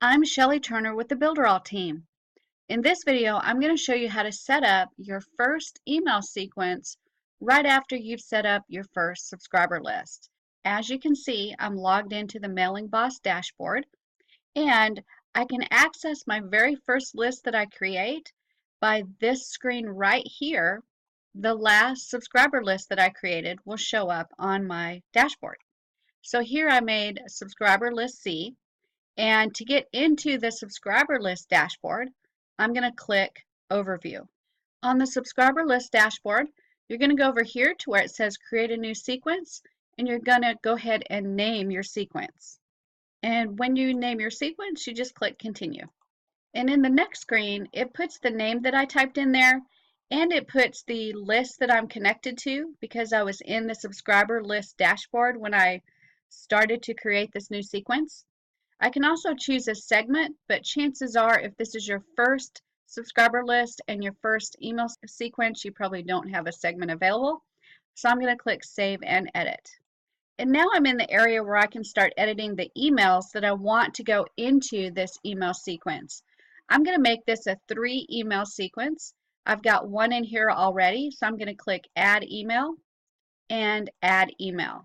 I'm Shelly Turner with the Builderall team. In this video, I'm going to show you how to set up your first email sequence right after you've set up your first subscriber list. As you can see, I'm logged into the Mailing Boss dashboard, and I can access my very first list that I create by this screen right here. The last subscriber list that I created will show up on my dashboard. So here I made subscriber list C. And to get into the subscriber list dashboard, I'm going to click Overview. On the subscriber list dashboard, you're going to go over here to where it says Create a New Sequence, and you're going to go ahead and name your sequence. And when you name your sequence, you just click Continue. And in the next screen, it puts the name that I typed in there, and it puts the list that I'm connected to because I was in the subscriber list dashboard when I started to create this new sequence. I can also choose a segment, but chances are if this is your first subscriber list and your first email sequence, you probably don't have a segment available. So I'm going to click Save and Edit. And now I'm in the area where I can start editing the emails that I want to go into this email sequence. I'm going to make this a 3 email sequence. I've got one in here already, so I'm going to click Add Email and Add Email.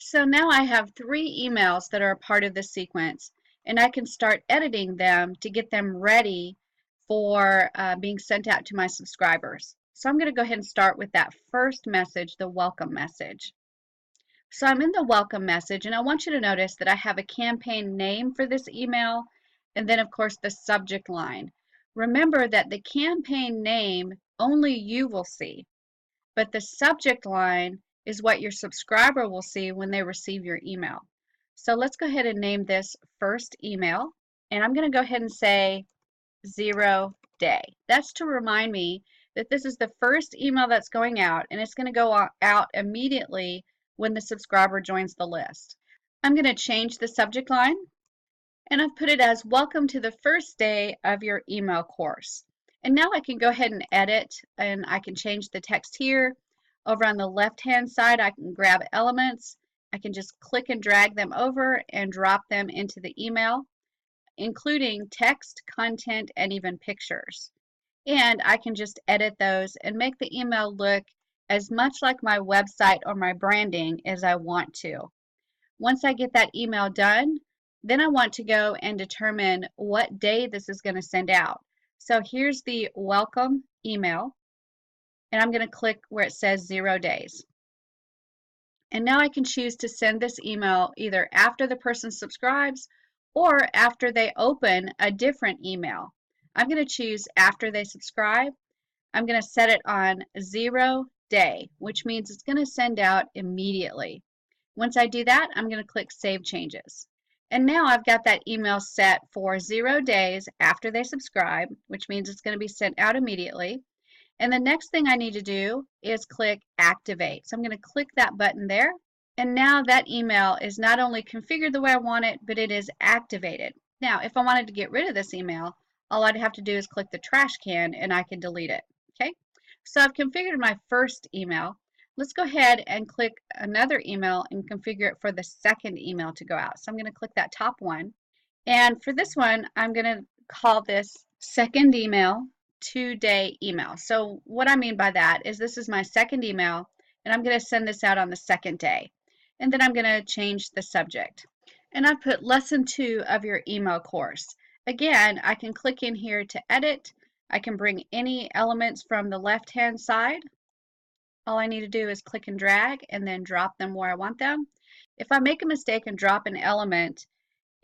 So now I have 3 emails that are a part of this sequence, and I can start editing them to get them ready for being sent out to my subscribers. So I'm going to go ahead and start with that first message, the welcome message. So I'm in the welcome message, and I want you to notice that I have a campaign name for this email, and then of course the subject line. Remember that the campaign name only you will see, but the subject line is what your subscriber will see when they receive your email. So let's go ahead and name this first email, and I'm going to go ahead and say 0 day. That's to remind me that this is the first email that's going out, and it's going to go out immediately when the subscriber joins the list. I'm going to change the subject line, and I've put it as welcome to the first day of your email course. And now I can go ahead and edit, and I can change the text here. Over on the left-hand side, I can grab elements. I can just click and drag them over and drop them into the email, including text, content, and even pictures. And I can just edit those and make the email look as much like my website or my branding as I want to. Once I get that email done, then I want to go and determine what day this is going to send out. So here's the welcome email, and I'm going to click where it says 0 days. And now I can choose to send this email either after the person subscribes or after they open a different email. I'm going to choose after they subscribe. I'm going to set it on 0 day, which means it's going to send out immediately. Once I do that, I'm going to click Save Changes. And now I've got that email set for 0 days after they subscribe, which means it's going to be sent out immediately. And the next thing I need to do is click Activate. So I'm going to click that button there. And now that email is not only configured the way I want it, but it is activated. Now, if I wanted to get rid of this email, all I'd have to do is click the trash can and I can delete it. Okay, so I've configured my first email. Let's go ahead and click another email and configure it for the second email to go out. So I'm going to click that top one. And for this one, I'm going to call this second email 2-day email. So what I mean by that is this is my second email, and I'm going to send this out on the second day. And then I'm going to change the subject. And I've put lesson 2 of your email course. Again, I can click in here to edit. I can bring any elements from the left-hand side. All I need to do is click and drag and then drop them where I want them. If I make a mistake and drop an element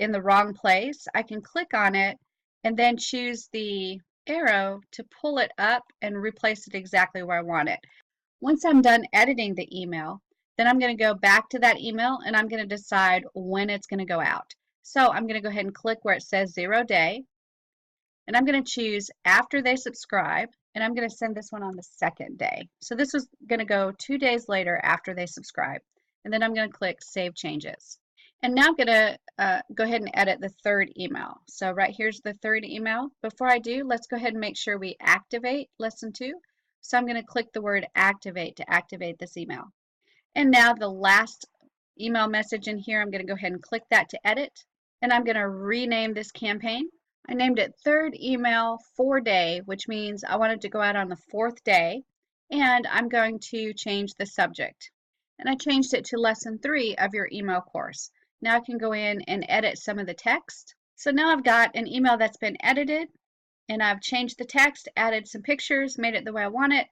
in the wrong place, I can click on it and then choose the arrow to pull it up and replace it exactly where I want it. Once I'm done editing the email, then I'm going to go back to that email and I'm going to decide when it's going to go out. So I'm going to go ahead and click where it says 0 day, and I'm going to choose after they subscribe, and I'm going to send this one on the second day. So this is going to go 2 days later after they subscribe, and then I'm going to click Save Changes. And now I'm going to go ahead and edit the third email. So right here's the third email. Before I do, let's go ahead and make sure we activate lesson 2. So I'm going to click the word activate to activate this email. And now the last email message in here, I'm going to go ahead and click that to edit. And I'm going to rename this campaign. I named it Third Email 4-Day, which means I want it to go out on the 4th day. And I'm going to change the subject. And I changed it to Lesson 3 of your email course. Now I can go in and edit some of the text. So now I've got an email that's been edited, and I've changed the text, added some pictures, made it the way I want it.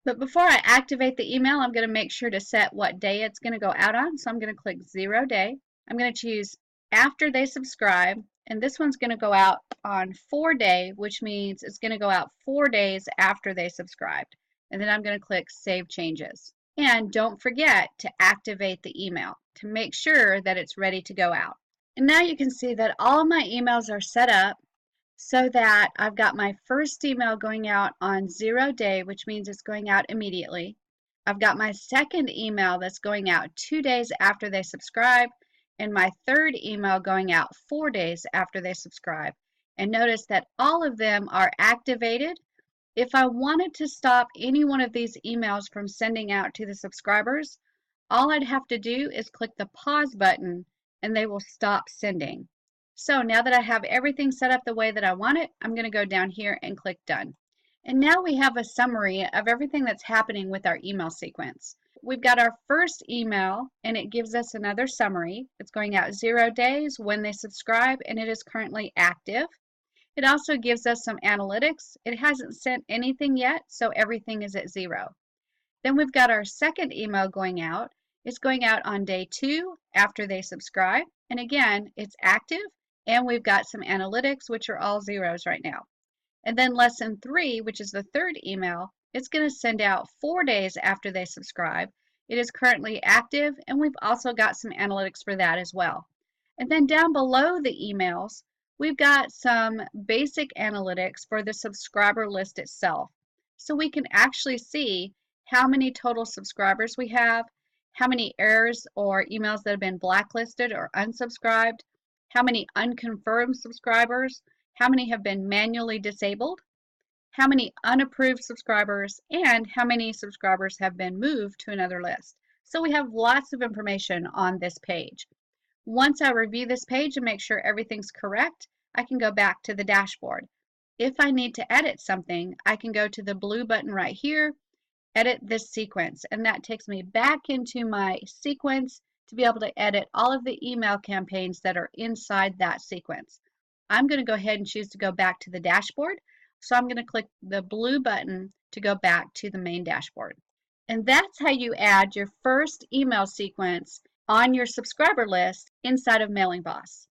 But before I activate the email, I'm going to make sure to set what day it's going to go out on. So I'm going to click 0 day. I'm going to choose after they subscribe, and this one's going to go out on 4-day, which means it's going to go out 4 days after they subscribed. And then I'm going to click Save Changes. And don't forget to activate the email to make sure that it's ready to go out. And now you can see that all of my emails are set up so that I've got my first email going out on 0 day, which means it's going out immediately. I've got my second email that's going out 2 days after they subscribe, and my third email going out 4 days after they subscribe. And notice that all of them are activated. If I wanted to stop any one of these emails from sending out to the subscribers, all I'd have to do is click the pause button and they will stop sending. So now that I have everything set up the way that I want it, I'm going to go down here and click Done. And now we have a summary of everything that's happening with our email sequence. We've got our first email, and it gives us another summary. It's going out 0 days when they subscribe, and it is currently active. It also gives us some analytics. It hasn't sent anything yet, so everything is at 0. Then we've got our second email going out. It's going out on day 2 after they subscribe. And again, it's active, and we've got some analytics, which are all zeros right now. And then lesson 3, which is the third email, it's going to send out 4 days after they subscribe. It is currently active, and we've also got some analytics for that as well. And then down below the emails, we've got some basic analytics for the subscriber list itself. So we can actually see how many total subscribers we have, how many errors or emails that have been blacklisted or unsubscribed, how many unconfirmed subscribers, how many have been manually disabled, how many unapproved subscribers, and how many subscribers have been moved to another list. So we have lots of information on this page. Once I review this page and make sure everything's correct, I can go back to the dashboard. If I need to edit something, I can go to the blue button right here, edit this sequence, and that takes me back into my sequence to be able to edit all of the email campaigns that are inside that sequence. I'm going to go ahead and choose to go back to the dashboard, so I'm going to click the blue button to go back to the main dashboard. And that's how you add your first email sequence on your subscriber list inside of Mailing Boss.